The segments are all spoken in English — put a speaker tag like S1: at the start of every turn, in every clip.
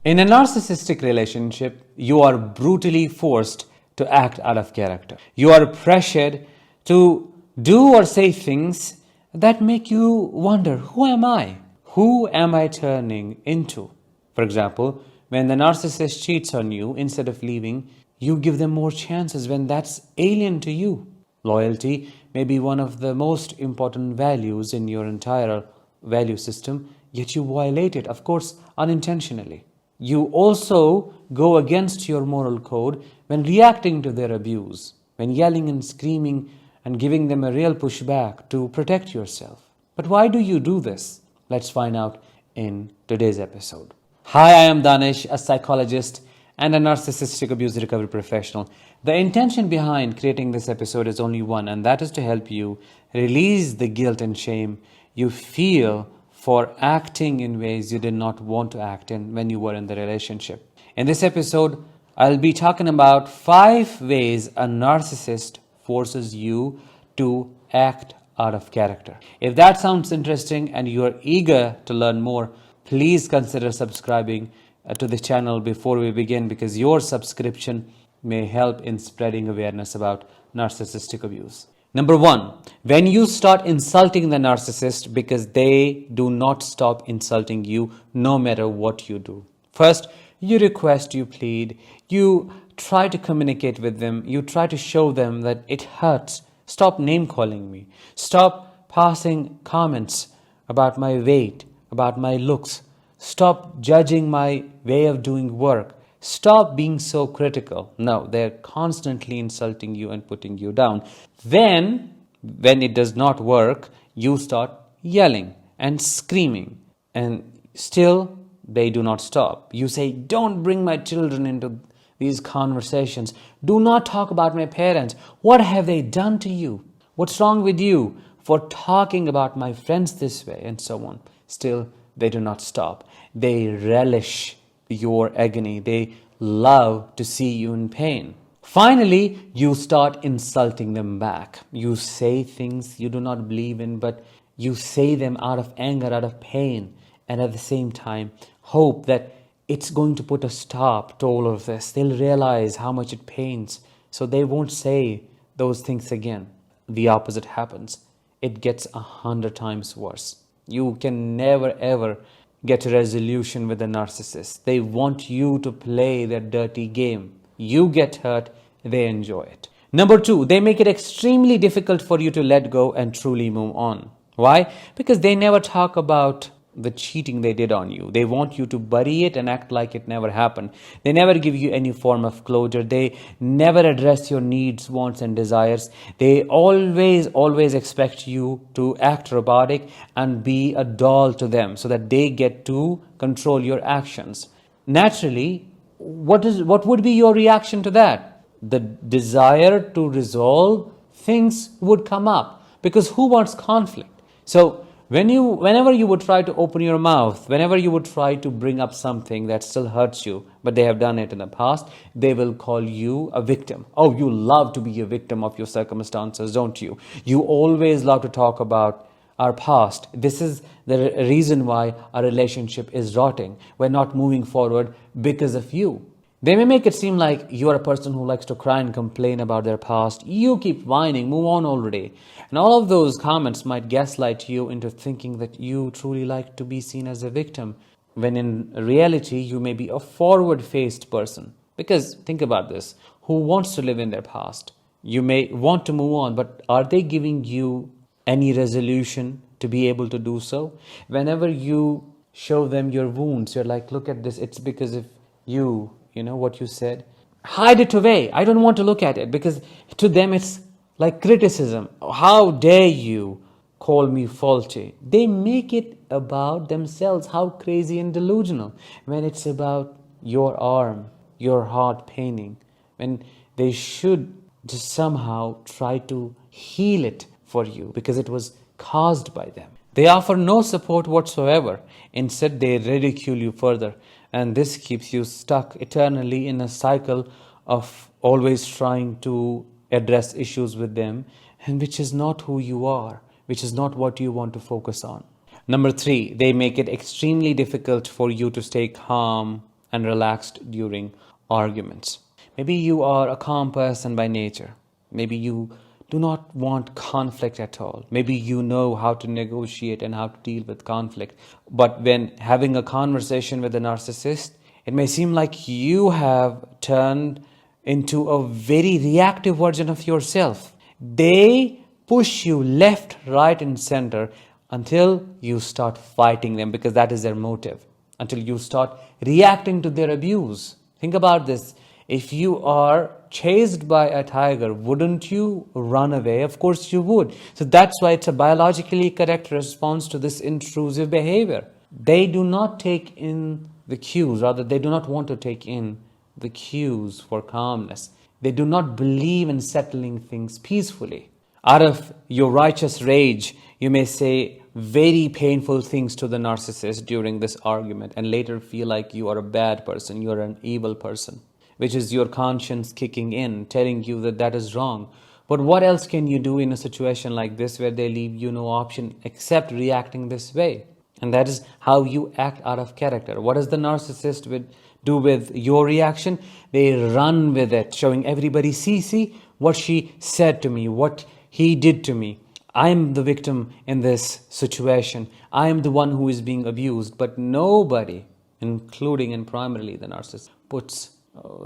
S1: In a narcissistic relationship, you are brutally forced to act out of character. You are pressured to do or say things that make you wonder, who am I? Who am I turning into? For example, when the narcissist cheats on you, instead of leaving, you give them more chances when that's alien to you. Loyalty may be one of the most important values in your entire value system, yet you violate it, of course, unintentionally. You also go against your moral code when reacting to their abuse, when yelling and screaming and giving them a real pushback to protect yourself. But why do you do this? Let's find out in today's episode. Hi, I am Danish, a psychologist and a narcissistic abuse recovery professional. The intention behind creating this episode is only one, and that is to help you release the guilt and shame you feel for acting in ways you did not want to act in when you were in the relationship. In this episode, I'll be talking about 5 ways a narcissist forces you to act out of character. If that sounds interesting and you are eager to learn more, please consider subscribing to the channel before we begin, because your subscription may help in spreading awareness about narcissistic abuse. Number 1, when you start insulting the narcissist because they do not stop insulting you no matter what you do. First, you request, you plead, you try to communicate with them, you try to show them that it hurts. Stop name calling me. Stop passing comments about my weight, about my looks. Stop judging my way of doing work. Stop being so critical. No, they're constantly insulting you and putting you down. Then, when it does not work, you start yelling and screaming. And still, they do not stop. You say, don't bring my children into these conversations. Do not talk about my parents. What have they done to you? What's wrong with you for talking about my friends this way? And so on. Still, they do not stop. They relish your agony. They love to see you in pain. Finally, you start insulting them back. You say things you do not believe in, but you say them out of anger, out of pain, and at the same time, hope that it's going to put a stop to all of this. They'll realize how much it pains, so they won't say those things again. The opposite happens. It gets 100 times worse. You can never ever get a resolution with a narcissist. They want you to play their dirty game. You get hurt, they enjoy it. Number 2, they make it extremely difficult for you to let go and truly move on. Why? Because they never talk about the cheating they did on you. They want you to bury it and act like it never happened. They never give you any form of closure. They never address your needs, wants, and desires. They always expect you to act robotic and be a doll to them so that they get to control your actions. Naturally, what would be your reaction to that? The desire to resolve things would come up, because who wants conflict? So whenever you would try to open your mouth, whenever you would try to bring up something that still hurts you, but they have done it in the past, they will call you a victim. Oh, you love to be a victim of your circumstances, don't you? You always love to talk about our past. This is the reason why our relationship is rotting. We're not moving forward because of you. They may make it seem like you're a person who likes to cry and complain about their past. You keep whining, move on already. And all of those comments might gaslight you into thinking that you truly like to be seen as a victim, when in reality you may be a forward-faced person. Because think about this, who wants to live in their past? You may want to move on, but are they giving you any resolution to be able to do so? Whenever you show them your wounds, you're like, look at this, it's because of you. You know what you said? Hide it away. I don't want to look at it, because to them it's like criticism. How dare you call me faulty? They make it about themselves. How crazy and delusional. When it's about your arm, your heart paining, when they should just somehow try to heal it for you because it was caused by them. They offer no support whatsoever. Instead, they ridicule you further. And this keeps you stuck eternally in a cycle of always trying to address issues with them, and which is not who you are, which is not what you want to focus on. Number 3, they make it extremely difficult for you to stay calm and relaxed during arguments. Maybe you are a calm person by nature. Maybe you do not want conflict at all. Maybe you know how to negotiate and how to deal with conflict. But when having a conversation with a narcissist, it may seem like you have turned into a very reactive version of yourself. They push you left, right, and center until you start fighting them, because that is their motive. Until you start reacting to their abuse. Think about this. If you are chased by a tiger, wouldn't you run away? Of course you would. So that's why it's a biologically correct response to this intrusive behavior. They do not take in the cues, rather they do not want to take in the cues for calmness. They do not believe in settling things peacefully. Out of your righteous rage, you may say very painful things to the narcissist during this argument and later feel like you are a bad person, you are an evil person, which is your conscience kicking in, telling you that that is wrong. But what else can you do in a situation like this where they leave you no option except reacting this way? And that is how you act out of character. What does the narcissist do with your reaction? They run with it, showing everybody, see what she said to me, what he did to me. I am the victim in this situation. I am the one who is being abused. But nobody, including and primarily the narcissist, puts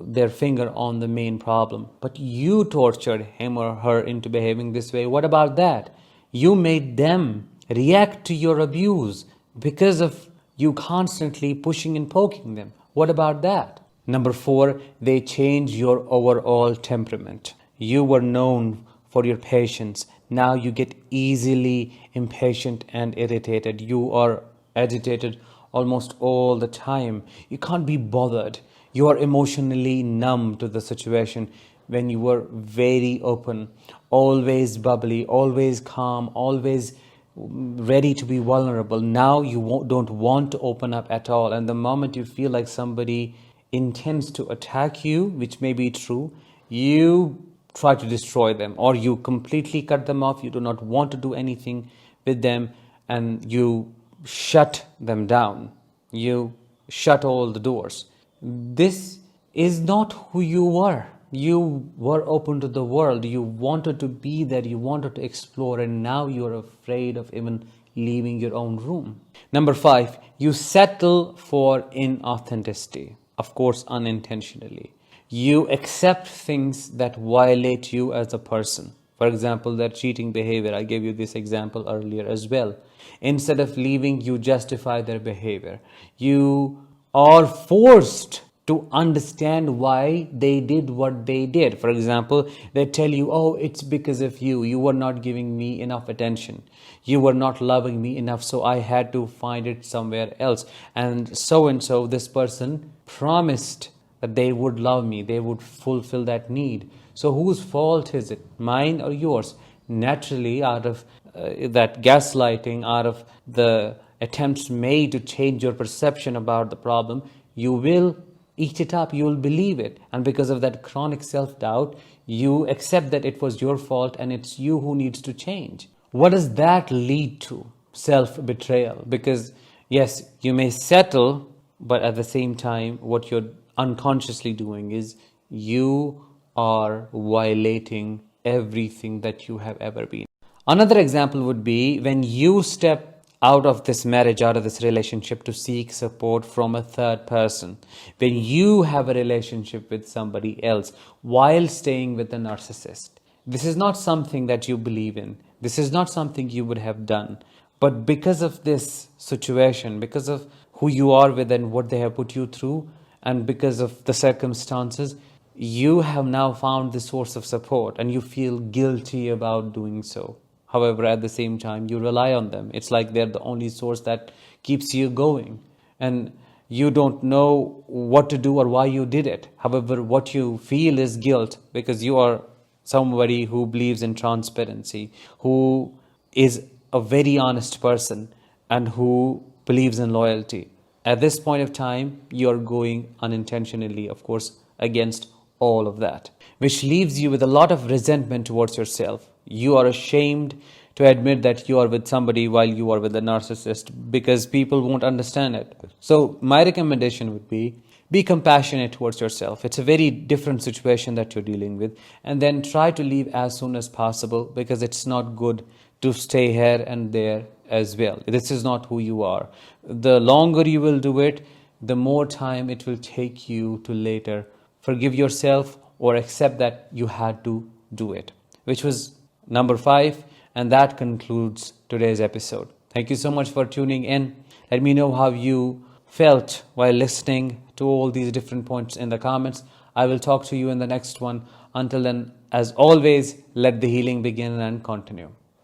S1: their finger on the main problem. But you tortured him or her into behaving this way. What about that? You made them react to your abuse because of you constantly pushing and poking them. What about that? Number 4, they change your overall temperament. You were known for your patience. Now you get easily impatient and irritated. You are agitated almost all the time. You can't be bothered. You are emotionally numb to the situation when you were very open, always bubbly, always calm, always ready to be vulnerable. Now you don't want to open up at all. And the moment you feel like somebody intends to attack you, which may be true, you try to destroy them, or you completely cut them off. You do not want to do anything with them, and you shut them down. You shut all the doors. This is not who you were. You were open to the world. You wanted to be there. You wanted to explore, and now you're afraid of even leaving your own room. Number 5, you settle for inauthenticity, of course, unintentionally. You accept things that violate you as a person. For example, that cheating behavior. I gave you this example earlier as well. Instead of leaving, you justify their behavior. You are forced to understand why they did what they did. For example, they tell you, oh, it's because of you. You were not giving me enough attention. You were not loving me enough, so I had to find it somewhere else. And so, this person promised that they would love me, they would fulfill that need. So whose fault is it? Mine or yours? Naturally, out of that gaslighting, out of the attempts made to change your perception about the problem, you will eat it up, you will believe it. And because of that chronic self-doubt, you accept that it was your fault and it's you who needs to change. What does that lead to? Self-betrayal. Because yes, you may settle, but at the same time, what you're unconsciously doing is you are violating everything that you have ever been. Another example would be when you step out of this marriage, out of this relationship to seek support from a third person. When you have a relationship with somebody else while staying with a narcissist. This is not something that you believe in. This is not something you would have done. But because of this situation, because of who you are with and what they have put you through, and because of the circumstances, you have now found this source of support and you feel guilty about doing so. However, at the same time, you rely on them. It's like they're the only source that keeps you going. And you don't know what to do or why you did it. However, what you feel is guilt because you are somebody who believes in transparency, who is a very honest person, and who believes in loyalty. At this point of time, you're going unintentionally, of course, against all of that, which leaves you with a lot of resentment towards yourself. You are ashamed to admit that you are with somebody while you are with a narcissist because people won't understand it. So my recommendation would be Be compassionate towards yourself. It's a very different situation that you're dealing with. And then try to leave as soon as possible, because it's not good to stay here and there as well. This is not who you are. The longer you will do it, the more time it will take you to later forgive yourself or accept that you had to do it, which was number 5. And that concludes today's episode. Thank you so much for tuning in. Let me know how you felt while listening to all these different points in the comments. I will talk to you in the next one. Until then, as always, let the healing begin and continue.